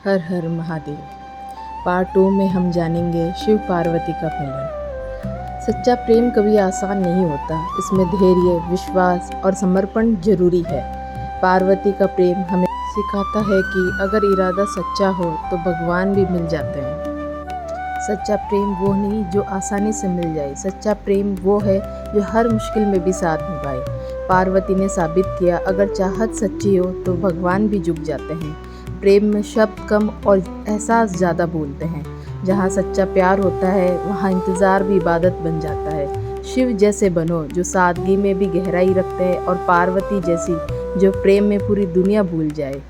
हर हर Mahadev. Part 2 में हम जानेंगे शिव पार्वती का मिलन। सच्चा प्रेम कभी आसान नहीं होता, इसमें धैर्य, विश्वास और समर्पण जरूरी है। पार्वती का प्रेम हमें सिखाता है कि अगर इरादा सच्चा हो तो भगवान भी मिल जाते हैं। सच्चा प्रेम वो नहीं जो आसानी से मिल जाए, सच्चा प्रेम वो है जो हर मुश्किल में भी साथ निभाए। पार्वती ने साबित किया, अगर चाहत सच्ची हो तो भगवान भी झुक जाते हैं। प्रेम में शब्द कम और एहसास ज़्यादा बोलते हैं। जहाँ सच्चा प्यार होता है वहाँ इंतज़ार भी इबादत बन जाता है। शिव जैसे बनो जो सादगी में भी गहराई रखते हैं, और पार्वती जैसी जो प्रेम में पूरी दुनिया भूल जाए।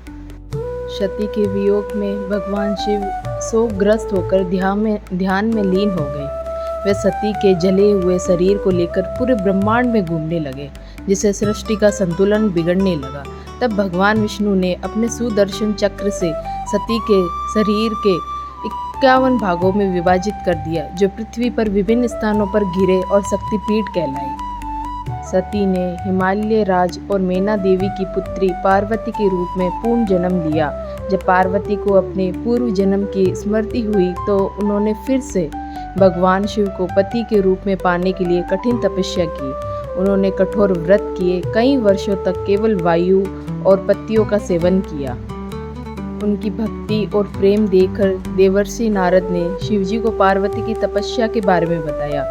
सती के वियोग में भगवान शिव शोकग्रस्त होकर ध्यान में लीन हो गए। वे सती के जले हुए शरीर को लेकर पूरे ब्रह्मांड में घूमने लगे, जिससे सृष्टि का संतुलन बिगड़ने लगा। तब भगवान विष्णु ने अपने सुदर्शन चक्र से सती के शरीर के 51 भागों में विभाजित कर दिया, जो पृथ्वी पर विभिन्न स्थानों पर गिरे और शक्तिपीठ कहलाई। सती ने हिमालय राज और मैना देवी की पुत्री पार्वती के रूप में पूर्ण जन्म लिया। जब पार्वती को अपने पूर्व जन्म की स्मृति हुई तो उन्होंने फिर से भगवान शिव को पति के रूप में पाने के लिए कठिन तपस्या की। उन्होंने कठोर व्रत किए, कई वर्षों तक केवल वायु और पत्तियों का सेवन किया। उनकी भक्ति और प्रेम देखकर देवर्षि नारद ने शिवजी को पार्वती की तपस्या के बारे में बताया,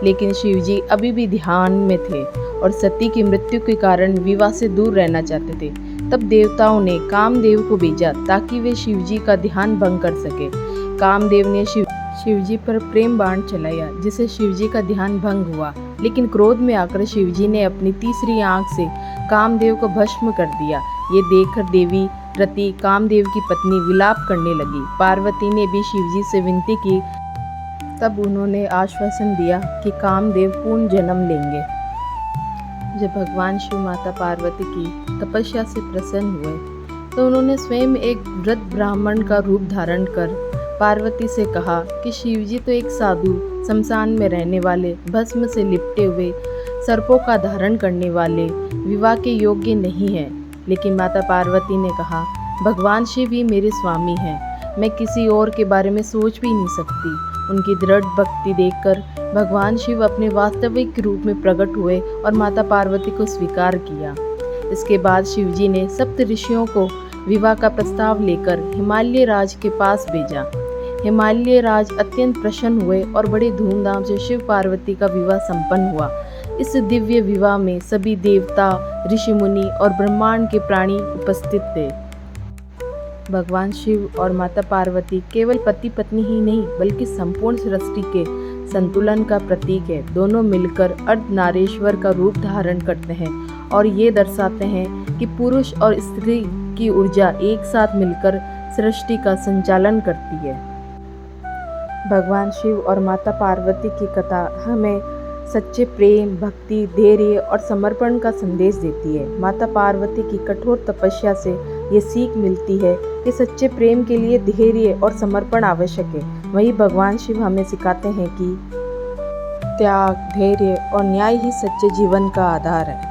लेकिन शिवजी अभी भी ध्यान में थे और सती की मृत्यु के कारण विवाह से दूर रहना चाहते थे। तब देवताओं ने कामदेव को भेजा ताकि वे शिवजी का ध्यान भंग कर सके। कामदेव ने शिवजी पर प्रेम बाण चलाया, जिससे शिवजी का ध्यान भंग हुआ, लेकिन क्रोध में आकर शिवजी ने अपनी तीसरी आंख से कामदेव को भस्म कर दिया। ये देखकर देवी रति, कामदेव की पत्नी, विलाप करने लगी। पार्वती ने भी शिवजी से विनती की, तब उन्होंने आश्वासन दिया कि कामदेव पूर्ण जन्म लेंगे। जब भगवान शिव माता पार्वती की तपस्या से प्रसन्न हुए तो उन्होंने स्वयं एक वृद्ध ब्राह्मण का रूप धारण कर पार्वती से कहा कि शिवजी तो एक साधु, शमशान में रहने वाले, भस्म से लिपटे हुए, सर्पों का धारण करने वाले, विवाह के योग्य नहीं है। लेकिन माता पार्वती ने कहा, भगवान शिव ही मेरे स्वामी हैं, मैं किसी और के बारे में सोच भी नहीं सकती। उनकी दृढ़ भक्ति देखकर भगवान शिव अपने वास्तविक रूप में प्रकट हुए और माता पार्वती को स्वीकार किया। इसके बाद शिवजी ने सप्त ऋषियों को विवाह का प्रस्ताव लेकर हिमालय राज के पास भेजा। हिमालय राज अत्यंत प्रसन्न हुए और बड़े धूमधाम से शिव पार्वती का विवाह संपन्न हुआ। इस दिव्य विवाह में सभी देवता, ऋषि मुनि और ब्रह्मांड के प्राणी उपस्थित थे। भगवान शिव और माता पार्वती केवल पति पत्नी ही नहीं, बल्कि संपूर्ण सृष्टि के संतुलन का प्रतीक है। दोनों मिलकर अर्धनारीश्वर का रूप धारण करते हैं और ये दर्शाते हैं कि पुरुष और स्त्री की ऊर्जा एक साथ मिलकर सृष्टि का संचालन करती है। भगवान शिव और माता पार्वती की कथा हमें सच्चे प्रेम, भक्ति, धैर्य और समर्पण का संदेश देती है। माता पार्वती की कठोर तपस्या से ये सीख मिलती है कि सच्चे प्रेम के लिए धैर्य और समर्पण आवश्यक है। वहीं भगवान शिव हमें सिखाते हैं कि त्याग, धैर्य और न्याय ही सच्चे जीवन का आधार है।